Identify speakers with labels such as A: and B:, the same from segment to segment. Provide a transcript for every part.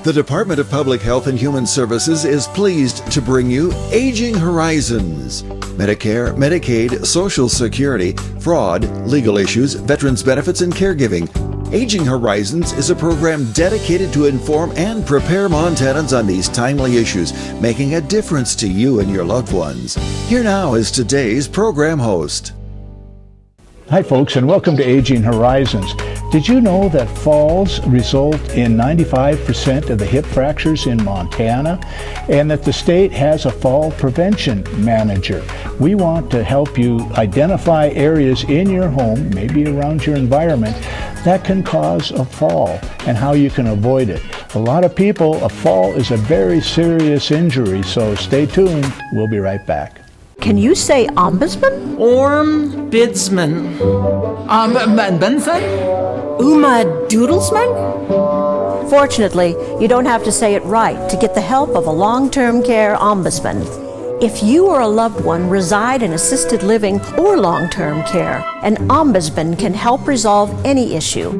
A: The Department of Public Health and Human Services is pleased to bring you Aging Horizons. Medicare, Medicaid, Social Security, fraud, legal issues, veterans benefits, and caregiving. Aging Horizons is a program dedicated to inform and prepare Montanans on these timely issues, making a difference to you and your loved ones. Here now is today's program host.
B: Hi folks, and welcome to Aging Horizons. Did you know that falls result in 95% of the hip fractures in Montana, and that the state has a fall prevention manager? We want to help you identify areas in your home, maybe around your environment, that can cause a fall and how you can avoid it. A lot of people, a fall is a very serious injury, so stay tuned. We'll be right back.
C: Can you say ombudsman?
D: Ombudsman. Benson?
C: Uma Doodlesman? Fortunately, you don't have to say it right to get the help of a long-term care ombudsman. If you or a loved one reside in assisted living or long-term care, an ombudsman can help resolve any issue.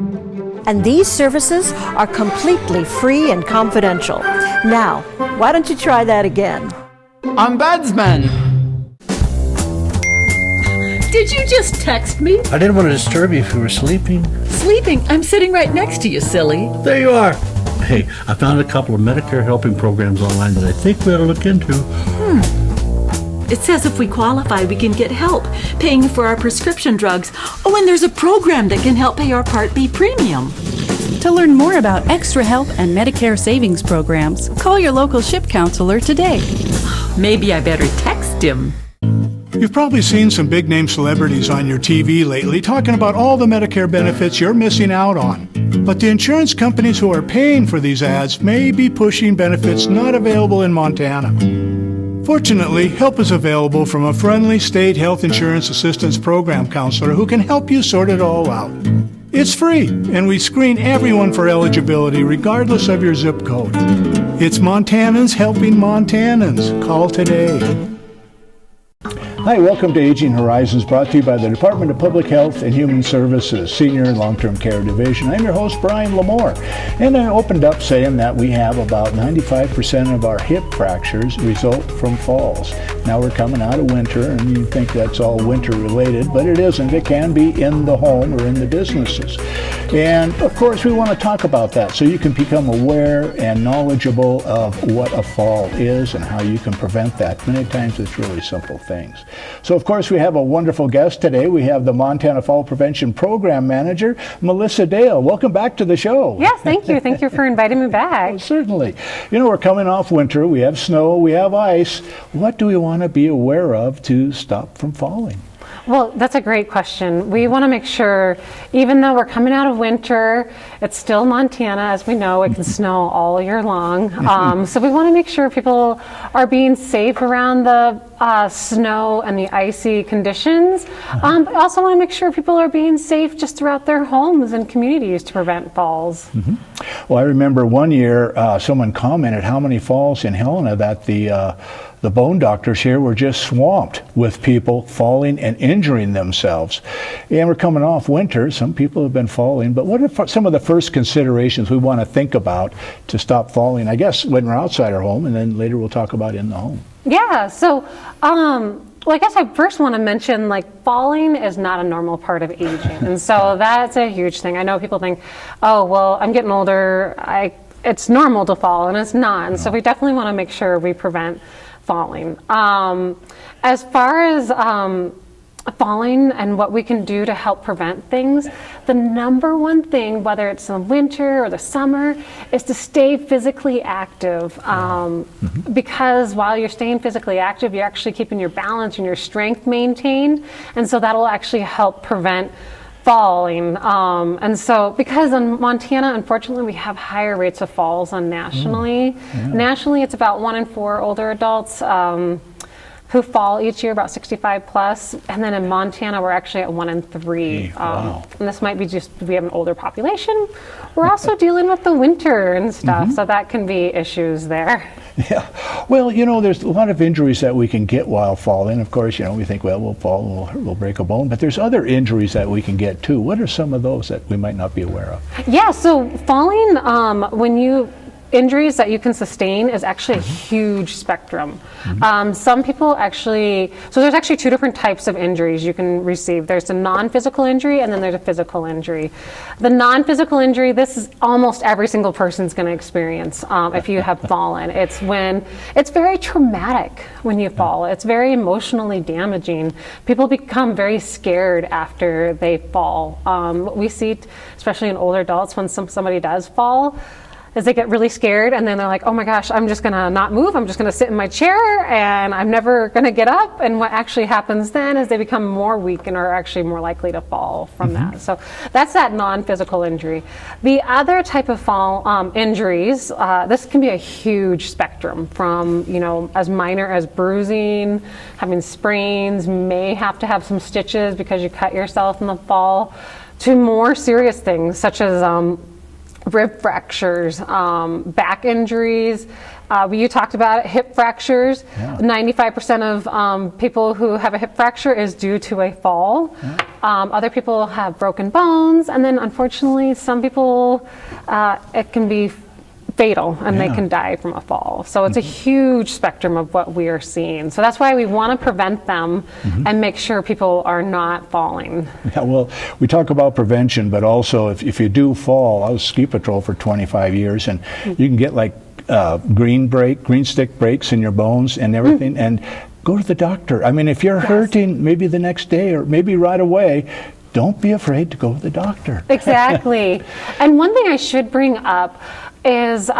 C: And these services are completely free and confidential. Now, why don't you try that again?
D: Ombudsman.
E: Did you just text me?
F: I didn't want to disturb you if you were sleeping.
E: Sleeping? I'm sitting right next to you, silly.
F: There you are. Hey, I found a couple of Medicare helping programs online that I think we ought to look into.
E: It says if we qualify, we can get help paying for our prescription drugs. Oh, and there's a program that can help pay our Part B premium.
G: To learn more about extra help and Medicare savings programs, call your local SHIP counselor today.
E: Maybe I better text him.
H: You've probably seen some big-name celebrities on your TV lately talking about all the Medicare benefits you're missing out on. But the insurance companies who are paying for these ads may be pushing benefits not available in Montana. Fortunately, help is available from a friendly state health insurance assistance program counselor who can help you sort it all out. It's free, and we screen everyone for eligibility regardless of your zip code. It's Montanans helping Montanans. Call today.
B: Hi, welcome to Aging Horizons, brought to you by the Department of Public Health and Human Services, Senior and Long-Term Care Division. I'm your host, Brian Lamore, and I opened up saying that we have about 95% of our hip fractures result from falls. Now we're coming out of winter, and you think that's all winter related, but it isn't. It can be in the home or in the businesses. And of course, we want to talk about that so you can become aware and knowledgeable of what a fall is and how you can prevent that. Many times it's really simple things. So of course we have a wonderful guest today. We have the Montana Fall Prevention Program Manager, Melissa Dale. Welcome back to the show.
I: Yes, thank you. Thank you for inviting me back.
B: Oh, certainly. You know, we're coming off winter. We have snow, we have ice. What do we want to be aware of to stop from falling?
I: Well, that's a great question. We want to make sure, even though we're coming out of winter, it's still Montana. As we know, it can snow all year long. So we want to make sure people are being safe around the snow and the icy conditions. But also want to make sure people are being safe just throughout their homes and communities to prevent falls.
B: Well, I remember one year someone commented how many falls in Helena that the bone doctors here were just swamped with people falling and injuring themselves. And we're coming off winter. Some people have been falling. But what are some of the first considerations we want to think about to stop falling? I guess when we're outside our home, and then later we'll talk about in the home.
I: Yeah, so well, I guess I first want to mention, like, falling is not a normal part of aging. And so that's a huge thing. I know people think, oh, well, I'm getting older. It's normal to fall, and it's not. And so we definitely want to make sure we prevent falling. As far as falling and what we can do to help prevent things, the number one thing, whether it's the winter or the summer, is to stay physically active. Because while you're staying physically active, you're actually keeping your balance and your strength maintained, and so that'll actually help prevent falling. And so, because in Montana, unfortunately, we have higher rates of falls than nationally. Nationally, it's about 1 in 4 older adults who fall each year, about 65 plus. And then in Montana, we're actually at 1 in 3.
B: Wow.
I: And this might be just, we have an older population. We're also dealing with the winter and stuff, so that can be issues there.
B: Yeah. Well, you know, there's a lot of injuries that we can get while falling. Of course, you know, we think, well, we'll fall, we'll break a bone. But there's other injuries that we can get, too. What are some of those that we might not be aware of?
I: Yeah, so falling, when you injuries that you can sustain is actually a huge spectrum. Some people actually, so there's actually 2 different types of injuries you can receive. There's a non-physical injury and then there's a physical injury. The non-physical injury, this is almost every single person's going to experience if you have fallen. It's when, it's very traumatic when you fall. It's very emotionally damaging. People become very scared after they fall. What we see, especially in older adults, when somebody does fall, is they get really scared and then they're like, oh my gosh, I'm just gonna not move, I'm just gonna sit in my chair and I'm never gonna get up. And what actually happens then is they become more weak and are actually more likely to fall from that. So that's that non-physical injury. The other type of fall injuries, this can be a huge spectrum from, you know, as minor as bruising, having sprains, may have to have some stitches because you cut yourself in the fall, to more serious things such as rib fractures, back injuries. You talked about it, hip fractures. 95% of people who have a hip fracture is due to a fall. Other people have broken bones, and then unfortunately some people, it can be fatal and they can die from a fall. So it's a huge spectrum of what we are seeing. So that's why we want to prevent them and make sure people are not falling.
B: Yeah, well, we talk about prevention, but also if you do fall, I was ski patrol for 25 years, and you can get like green stick breaks in your bones and everything, and go to the doctor. I mean, if you're hurting maybe the next day or maybe right away, don't be afraid to go to the doctor.
I: Exactly. And one thing I should bring up is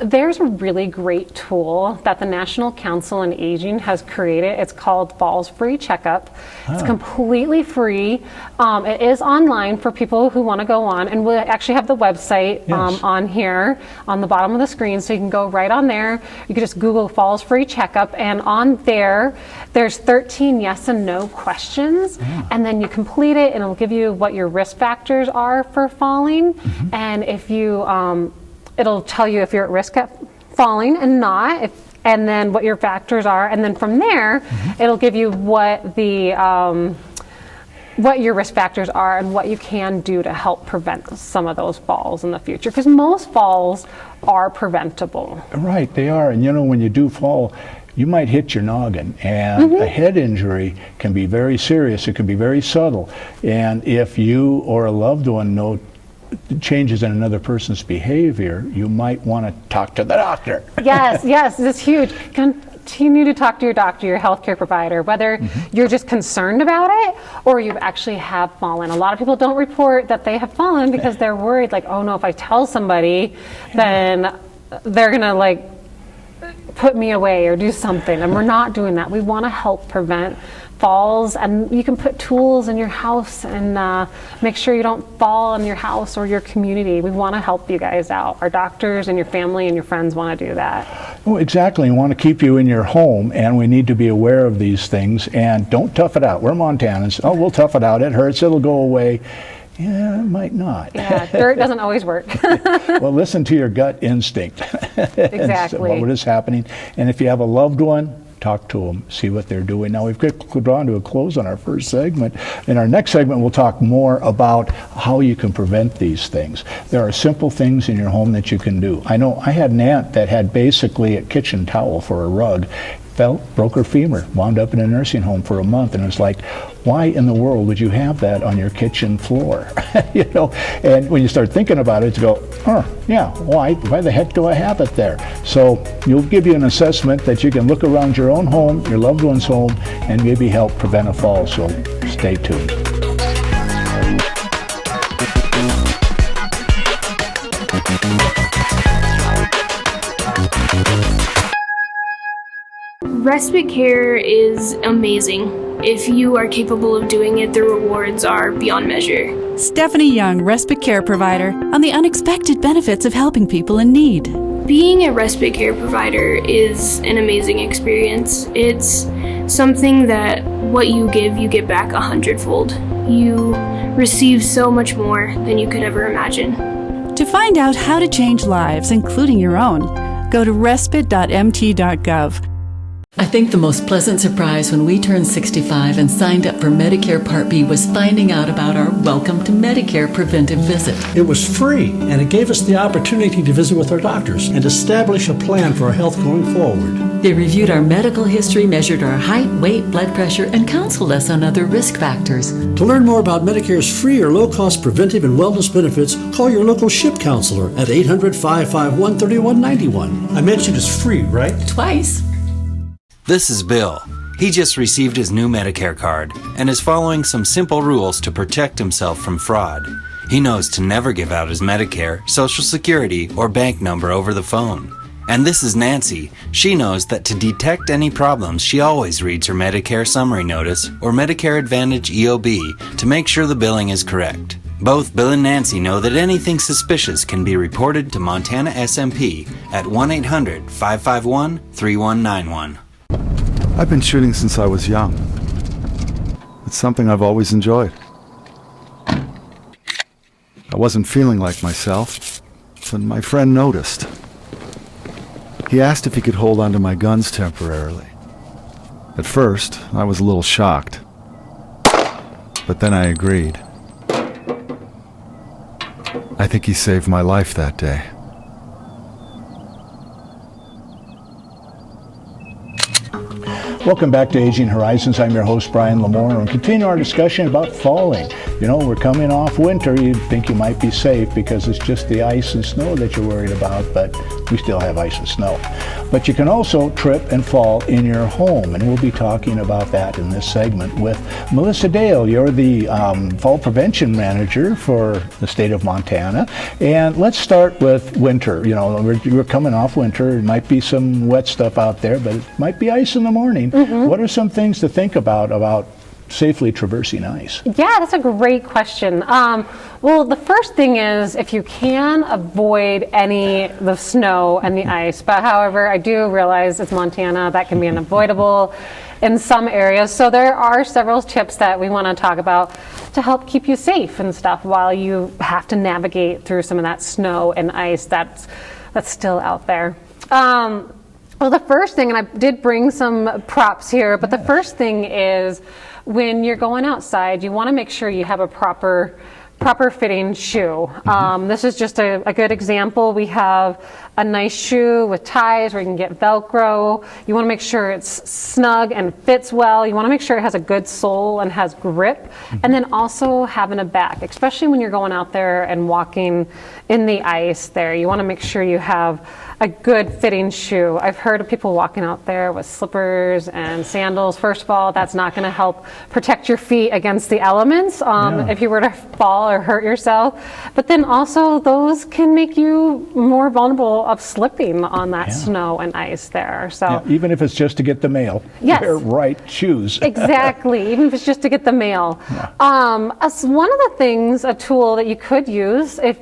I: there's a really great tool that the National Council on Aging has created. It's called Falls Free Checkup. It's completely free. It is online for people who want to go on, and we actually have the website on here on the bottom of the screen, so you can go right on there. You can just Google Falls Free Checkup, and on there there's 13 yes and no questions, and then you complete it and it'll give you what your risk factors are for falling, and if you it'll tell you if you're at risk at falling and not, and then what your factors are, and then from there, it'll give you what the what your risk factors are and what you can do to help prevent some of those falls in the future, because most falls are preventable.
B: Right, they are, and you know, when you do fall, you might hit your noggin, and a head injury can be very serious. It can be very subtle, and if you or a loved one know changes in another person's behavior, you might want to talk to the doctor.
I: Yes, it's huge. Continue to talk to your doctor, your healthcare provider, whether you're just concerned about it or you actually have fallen. A lot of people don't report that they have fallen because they're worried, like, oh no, if I tell somebody, then they're gonna like put me away or do something, and we're not doing that. We want to help prevent falls, and you can put tools in your house and make sure you don't fall in your house or your community. We want to help you guys out. Our doctors and your family and your friends want to do that.
B: Well, exactly. We want to keep you in your home, and we need to be aware of these things, and don't tough it out. We're Montanans. Oh, we'll tough it out. It hurts. It'll go away. Yeah, it might not.
I: Yeah, dirt doesn't always work.
B: Well, listen to your gut instinct.
I: Exactly.
B: What is happening. And if you have a loved one, talk to them, see what they're doing. Now, we've drawn to a close on our first segment. In our next segment, we'll talk more about how you can prevent these things. There are simple things in your home that you can do. I know I had an aunt that had basically a kitchen towel for a rug, broke her femur, wound up in a nursing home for a month, and it was like, why in the world would you have that on your kitchen floor? You know, and when you start thinking about it, you go, oh, yeah, why the heck do I have it there? So you'll give you an assessment that you can look around your own home, your loved one's home, and maybe help prevent a fall, so stay tuned.
J: Respite care is amazing. If you are capable of doing it, the rewards are beyond measure.
G: Stephanie Young, respite care provider, on the unexpected benefits of helping people in need.
J: Being a respite care provider is an amazing experience. It's something that what you give, you get back 100-fold. You receive so much more than you could ever imagine.
G: To find out how to change lives, including your own, go to respite.mt.gov.
E: I think the most pleasant surprise when we turned 65 and signed up for Medicare Part B was finding out about our Welcome to Medicare preventive visit.
F: It was free, and it gave us the opportunity to visit with our doctors and establish a plan for our health going forward.
E: They reviewed our medical history, measured our height, weight, blood pressure, and counseled us on other risk factors.
F: To learn more about Medicare's free or low-cost preventive and wellness benefits, call your local SHIP counselor at 800-551-3191. I mentioned it's free, right?
E: Twice.
K: This is Bill. He just received his new Medicare card and is following some simple rules to protect himself from fraud. He knows to never give out his Medicare, Social Security, or bank number over the phone. And this is Nancy. She knows that to detect any problems, she always reads her Medicare summary notice or Medicare Advantage EOB to make sure the billing is correct. Both Bill and Nancy know that anything suspicious can be reported to Montana SMP at 1-800-551-3191.
L: I've been shooting since I was young. It's something I've always enjoyed. I wasn't feeling like myself, but my friend noticed. He asked if he could hold onto my guns temporarily. At first, I was a little shocked, but then I agreed. I think he saved my life that day.
B: Welcome back to Aging Horizons. I'm your host, Brian Lamore, and we continue our discussion about falling. You know, we're coming off winter. You'd think you might be safe because it's just the ice and snow that you're worried about, but we still have ice and snow. But you can also trip and fall in your home, and we'll be talking about that in this segment with Melissa Dale. You're the Fall Prevention Manager for the state of Montana. And let's start with winter. You know, we're coming off winter. There might be some wet stuff out there, but it might be ice in the morning. What are some things to think about safely traversing ice?
I: Yeah, that's a great question. Well, the first thing is if you can avoid the snow and the ice, but however, I do realize it's Montana, that can be unavoidable in some areas. So there are several tips that we want to talk about to help keep you safe and stuff while you have to navigate through some of that snow and ice that's still out there. Well, the first thing, and I did bring some props here, but the first thing is when you're going outside, you want to make sure you have a proper fitting shoe. This is just a good example. We have a nice shoe with ties where you can get Velcro. You want to make sure it's snug and fits well. You want to make sure it has a good sole and has grip. And then also having a back, especially when you're going out there and walking in the ice there. You want to make sure you have a good fitting shoe. I've heard of people walking out there with slippers and sandals. First of all, that's not going to help protect your feet against the elements if you were to fall or hurt yourself. But then also those can make you more vulnerable of slipping on that snow and ice there. So
B: even if it's just to get the mail, wear right shoes.
I: Exactly, even if it's just to get the mail. As one of the things, a tool that you could use if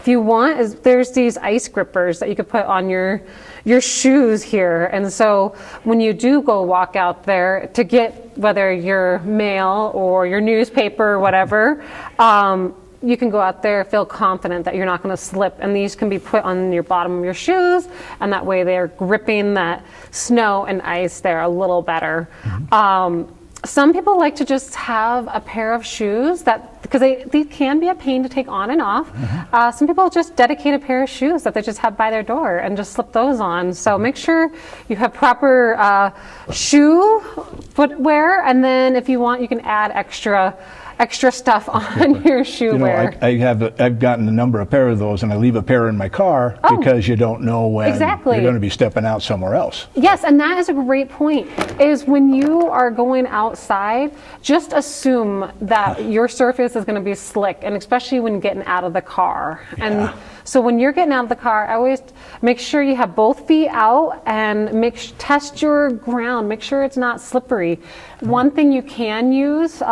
I: you want, is there's these ice grippers that you could put on your shoes here. And so when you do go walk out there to get whether your mail or your newspaper or whatever, you can go out there, feel confident that you're not going to slip. And these can be put on your bottom of your shoes, and that way they're gripping that snow and ice there a little better. Some people like to just have a pair of shoes because they can be a pain to take on and off. Some people just dedicate a pair of shoes that they just have by their door and just slip those on. So make sure you have proper shoe footwear, and then if you want, you can add extra stuff on your shoe wear.
B: I've gotten a number of pair of those, and I leave a pair in my car because you don't know when you're going to be stepping out somewhere else.
I: Yes, and that is a great point, is when you are going outside, just assume that your surface is going to be slick, and especially when getting out of the car. And so when you're getting out of the car, I always make sure you have both feet out and test your ground, make sure it's not slippery. One thing you can use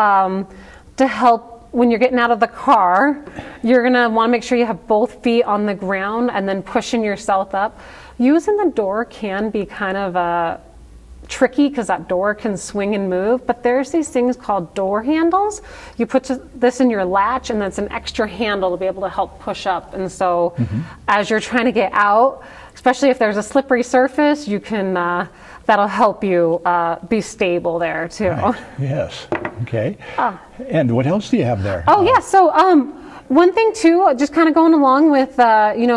I: to help when you're getting out of the car, you're going to want to make sure you have both feet on the ground and then pushing yourself up. Using the door can be kind of tricky because that door can swing and move, but there's these things called door handles. You put this in your latch, and that's an extra handle to be able to help push up. And so as you're trying to get out, especially if there's a slippery surface, you can, that'll help you be stable there too.
B: Right. Yes. Okay. And what else do you have there?
I: Oh, yeah. So, one thing too, just kind of going along with,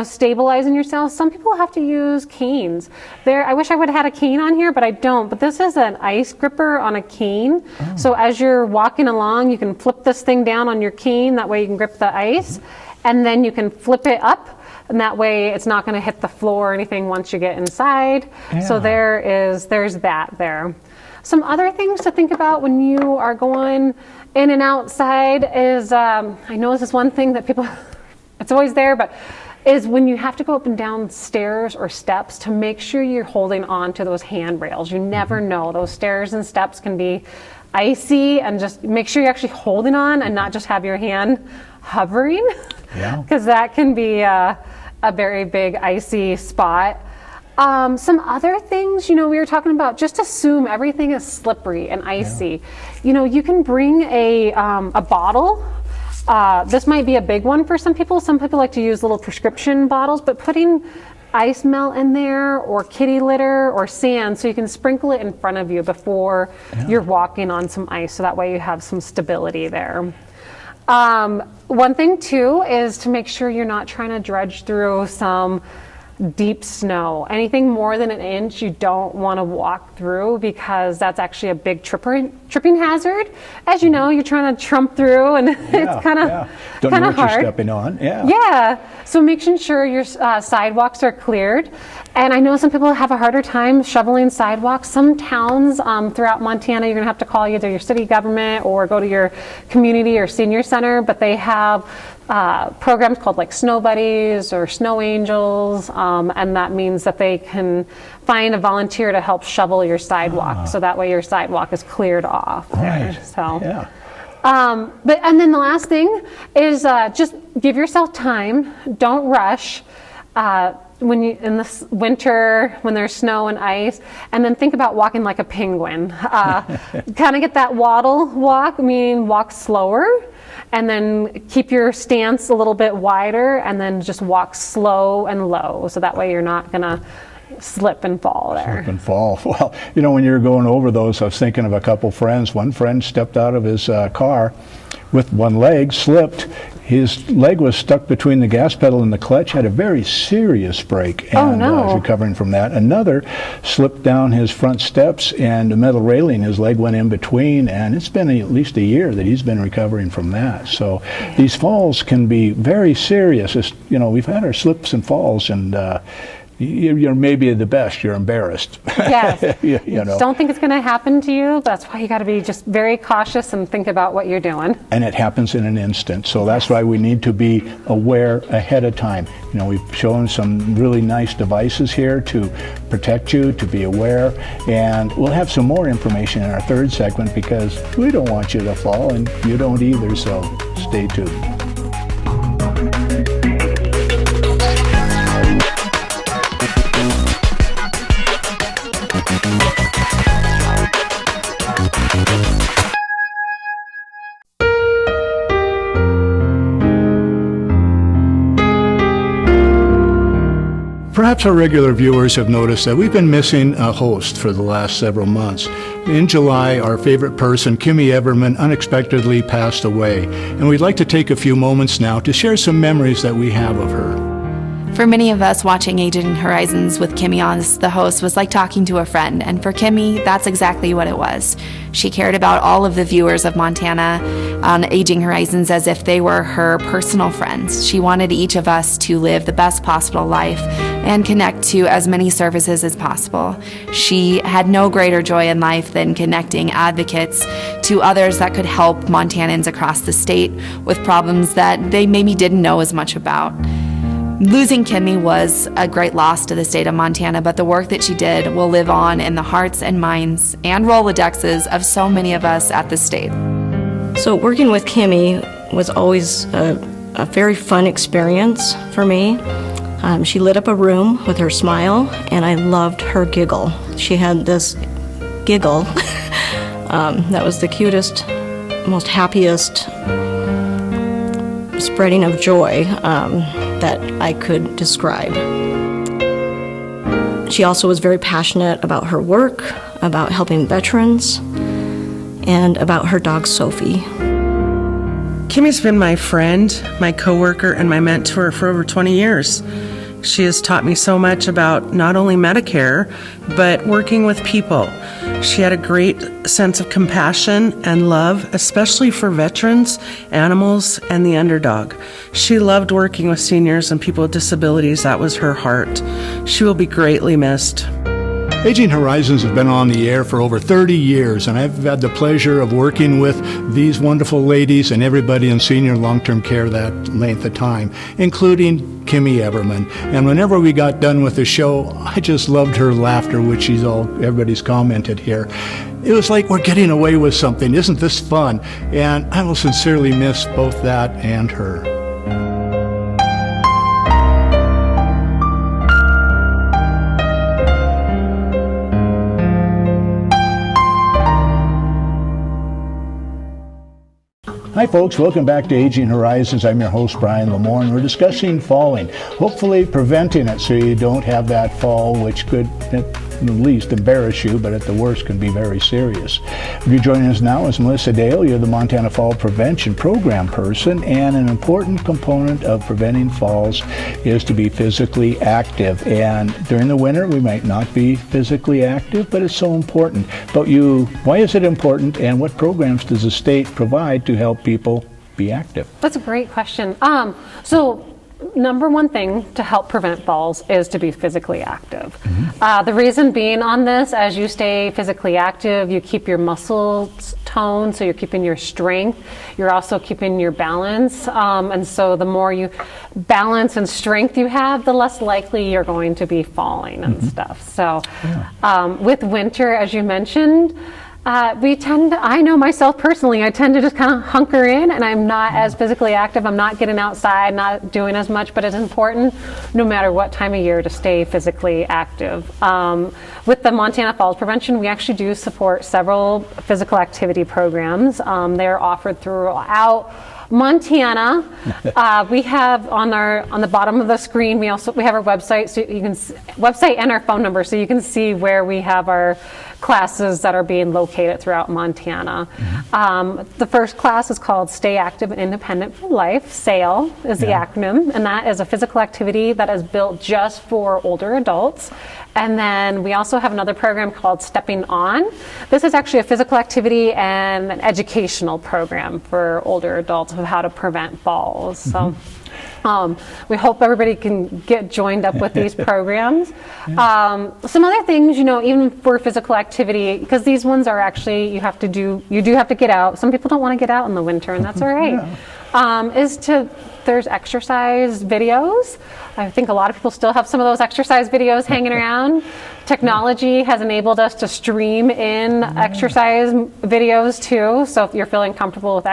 I: stabilizing yourself, some people have to use canes. I wish I would have had a cane on here, but I don't. But this is an ice gripper on a cane. Oh. So as you're walking along, you can flip this thing down on your cane. That way you can grip the ice. And then you can flip it up. And that way it's not going to hit the floor or anything once you get inside. Yeah. So there's that there. Some other things to think about when you are going in and outside is, I know this is one thing that people, it's always there, but is when you have to go up and down stairs or steps, to make sure you're holding on to those handrails. You never know. Those stairs and steps can be icy, and just make sure you're actually holding on and not just have your hand hovering, because that can be a very big icy spot. Some other things, we were talking about, just assume everything is slippery and icy. Yeah. You can bring a bottle. This might be a big one for some people. Some people like to use little prescription bottles, but putting ice melt in there, or kitty litter, or sand, so you can sprinkle it in front of you before you're walking on some ice, so that way you have some stability there. One thing too is to make sure you're not trying to dredge through some deep snow. Anything more than an inch you don't want to walk through, because that's actually a big tripping hazard. As you know, you're trying to trump through, and it's kind of hard.
B: Don't know what you're stepping on.
I: So making sure your sidewalks are cleared. And I know some people have a harder time shoveling sidewalks. Some towns throughout Montana, you're going to have to call either your city government or go to your community or senior center, but they have programs called like Snow Buddies or Snow Angels, and that means that they can find a volunteer to help shovel your sidewalk, so that way your sidewalk is cleared off.
B: Right.
I: And then the last thing is just give yourself time. Don't rush. When you in the winter, when there's snow and ice, and then think about walking like a penguin. Kind of get that waddle walk, meaning walk slower, and then keep your stance a little bit wider, and then just walk slow and low, so that way you're not gonna slip and fall there.
B: Slip and fall. Well, when you're going over those, I was thinking of a couple friends. One friend stepped out of his car with one leg, slipped. His leg was stuck between the gas pedal and the clutch, had a very serious break, and is recovering from that. Another slipped down his front steps, and the metal railing, his leg went in between, and it's been at least a year that he's been recovering from that. So these falls can be very serious. We've had our slips and falls, and you're maybe the best, you're embarrassed.
I: Yes. Don't think it's going to happen to you. That's why you got to be just very cautious and think about what you're doing.
B: And it happens in an instant. So that's why we need to be aware ahead of time. We've shown some really nice devices here to protect you, to be aware. And we'll have some more information in our third segment, because we don't want you to fall, and you don't either. So stay tuned. Perhaps our regular viewers have noticed that we've been missing a host for the last several months. In July, our favorite person, Kimmy Everman, unexpectedly passed away, and we'd like to take a few moments now to share some memories that we have of her.
M: For many of us, watching Aging Horizons with Kimmy on the host was like talking to a friend, and for Kimmy, that's exactly what it was. She cared about all of the viewers of Montana on Aging Horizons as if they were her personal friends. She wanted each of us to live the best possible life and connect to as many services as possible. She had no greater joy in life than connecting advocates to others that could help Montanans across the state with problems that they maybe didn't know as much about. Losing Kimmy was a great loss to the state of Montana, but the work that she did will live on in the hearts and minds and Rolodexes of so many of us at the state.
N: So working with Kimmy was always a very fun experience for me. She lit up a room with her smile, and I loved her giggle. She had this giggle that was the cutest, most happiest spreading of joy that I could describe. She also was very passionate about her work, about helping veterans, and about her dog Sophie.
O: Kimmy's been my friend, my coworker, and my mentor for over 20 years. She has taught me so much about not only Medicare, but working with people. She had a great sense of compassion and love, especially for veterans, animals, and the underdog. She loved working with seniors and people with disabilities. That was her heart. She will be greatly missed.
H: Aging Horizons has been on the air for over 30 years, and I've had the pleasure of working with these wonderful ladies and everybody in senior long-term care that length of time, including Kimmy Everman. And whenever we got done with the show, I just loved her laughter, which everybody's commented here. It was like we're getting away with something. Isn't this fun? And I will sincerely miss both that and her.
B: Hi folks, welcome back to Aging Horizons. I'm your host, Brian Lamore, and we're discussing falling, hopefully preventing it so you don't have that fall, which could at least embarrass you, but at the worst can be very serious. If you're joining us now is Melissa Dale. You're the Montana Fall Prevention Program person, and an important component of preventing falls is to be physically active. And during the winter, we might not be physically active, but it's so important. But why is it important, and what programs does the state provide to help people be active?
I: That's a great question. So number one thing to help prevent falls is to be physically active. The reason being on this, as you stay physically active, you keep your muscles toned, so you're keeping your strength. You're also keeping your balance. And so the more you balance and strength you have, the less likely you're going to be falling and stuff. So with winter, as you mentioned, I know myself personally, I tend to just kind of hunker in, and I'm not as physically active. I'm not getting outside, not doing as much, but it's important no matter what time of year to stay physically active. With the Montana Falls Prevention, we actually do support several physical activity programs. They're offered throughout Montana. We have on the bottom of the screen, we have our website, so you can website and our phone number, so you can see where we have our classes that are being located throughout Montana. The first class is called Stay Active and Independent for Life. SAIL is the acronym, and that is a physical activity that is built just for older adults. And then we also have another program called Stepping On. This is actually a physical activity and an educational program for older adults of how to prevent falls. So we hope everybody can get joined up with these programs. Some other things, even for physical activity, because these ones are actually, you do have to get out. Some people don't want to get out in the winter, and that's all right. There's exercise videos. I think a lot of people still have some of those exercise videos hanging around. Technology has enabled us to stream in exercise videos too. So if you're feeling comfortable with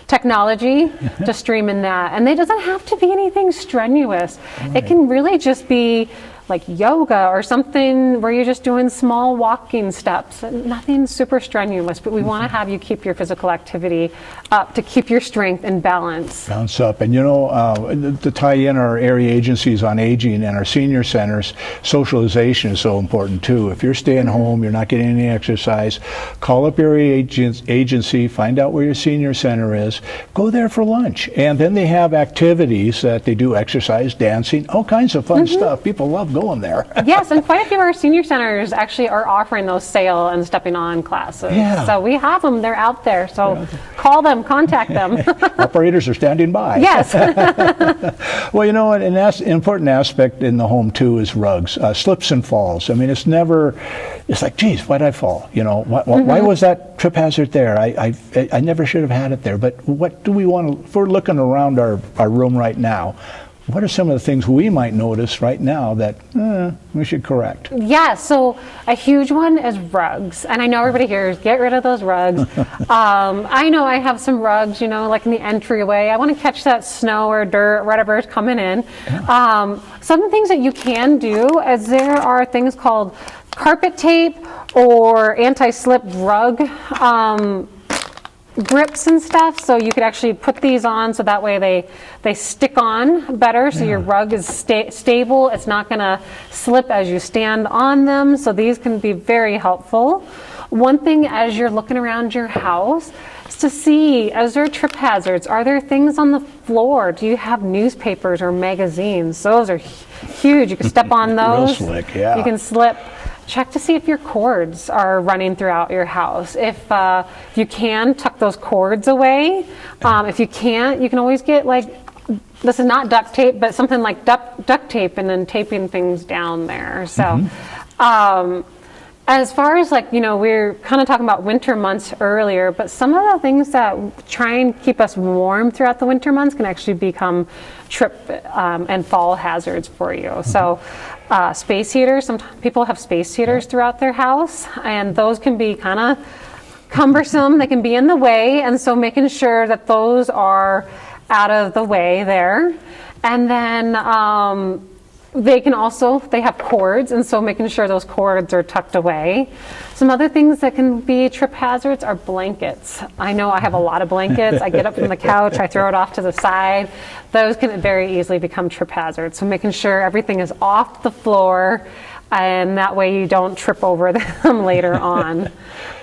I: technology, to stream in that. And it doesn't have to be anything strenuous. It can really just be like yoga or something where you're just doing small walking steps. Nothing super strenuous, but we want to have you keep your physical activity up to keep your strength and balance.
B: Bounce up. And to tie in our area agencies on aging and our senior centers, socialization is so important too. If you're staying home, you're not getting any exercise, call up your agency, find out where your senior center is, go there for lunch. And then they have activities that they do, exercise, dancing, all kinds of fun stuff. People love going there.
I: Yes, and quite a few of our senior centers actually are offering those SAIL and Stepping On classes. So we have them, they're out there. So call them, contact them.
B: Operators are standing by.
I: Yes.
B: Well, an important aspect in the home too is rugs, slips and falls. I mean, it's like, geez, why'd I fall? Why was that trip hazard there? I never should have had it there. But what do we want to, if we're looking around our room right now, what are some of the things we might notice right now that we should correct?
I: Yeah, so a huge one is rugs. And I know everybody here is get rid of those rugs. I know I have some rugs, like in the entryway. I want to catch that snow or dirt, whatever is coming in. Some things that you can do is there are things called carpet tape or anti-slip rug grips and stuff, so you could actually put these on so that way they stick on better, so your rug is stable. It's not going to slip as you stand on them, so these can be very helpful. One thing as you're looking around your house is to see, is there trip hazards? Are there things on the floor? Do you have newspapers or magazines? Those are huge. You can step on those.
B: Real slick, yeah.
I: You can slip. Check to see if your cords are running throughout your house. If you can, tuck those cords away. If you can't, you can always get this is not duct tape, but something like duct tape and then taping things down there. So as far as we're kind of talking about winter months earlier, but some of the things that try and keep us warm throughout the winter months can actually become trip and fall hazards for you. So space heaters, sometimes people have space heaters throughout their house, and those can be kind of cumbersome. They can be in the way, and so making sure that those are out of the way there. And then they have cords, and so making sure those cords are tucked away. Some other things that can be trip hazards are blankets. I know I have a lot of blankets. I get up from the couch, I throw it off to the side. Those can very easily become trip hazards. So making sure everything is off the floor, and that way you don't trip over them later on.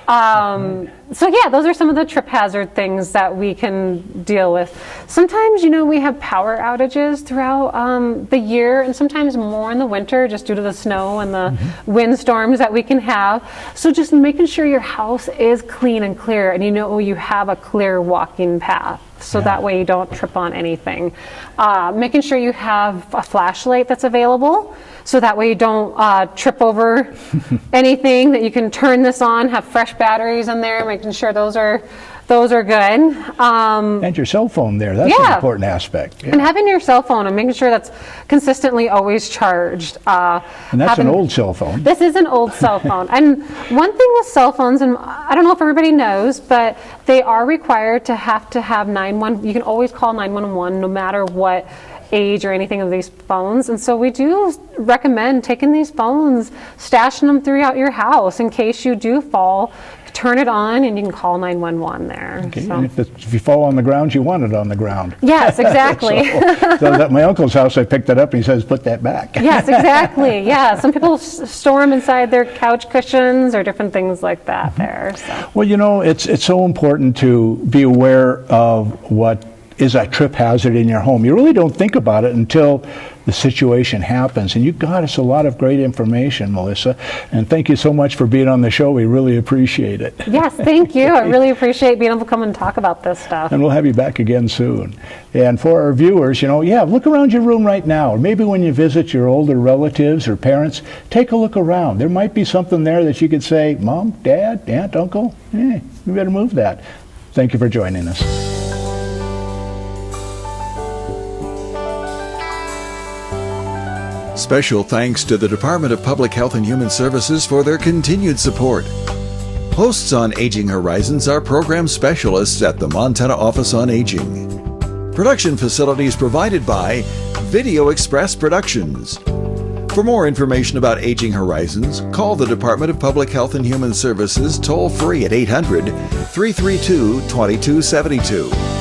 I: Those are some of the trip hazard things that we can deal with. Sometimes, we have power outages throughout the year, and sometimes more in the winter just due to the snow and the windstorms that we can have. So just making sure your house is clean and clear, and you have a clear walking path. So that way you don't trip on anything. Making sure you have a flashlight that's available, so that way you don't trip over anything, that you can turn this on, have fresh batteries in there, making sure those are good.
B: And your cell phone there, that's an important aspect. Yeah.
I: And having your cell phone and making sure that's consistently always charged.
B: And that's an old cell phone.
I: This is an old cell phone. And one thing with cell phones, and I don't know if everybody knows, but they are required to have 911. You can always call 911 no matter what age or anything of these phones. And so we do recommend taking these phones, stashing them throughout your house in case you do fall. Turn it on and you can call 911 there.
B: Okay. So. And if you fall on the ground, you want it on the ground.
I: Yes, exactly.
B: so at my uncle's house, I picked it up and he says, put that back.
I: Yes, exactly. Yeah, some people store them inside their couch cushions or different things like that there. So.
B: Well, it's so important to be aware of what is a trip hazard in your home. You really don't think about it until the situation happens. And you got us a lot of great information, Melissa. And thank you so much for being on the show. We really appreciate it.
I: Yes, thank you. I really appreciate being able to come and talk about this stuff.
B: And we'll have you back again soon. And for our viewers, look around your room right now. Or maybe when you visit your older relatives or parents, take a look around. There might be something there that you could say, Mom, Dad, Aunt, Uncle, we better move that. Thank you for joining us.
A: Special thanks to the Department of Public Health and Human Services for their continued support. Hosts on Aging Horizons are program specialists at the Montana Office on Aging. Production facilities provided by Video Express Productions. For more information about Aging Horizons, call the Department of Public Health and Human Services toll-free at 800-332-2272.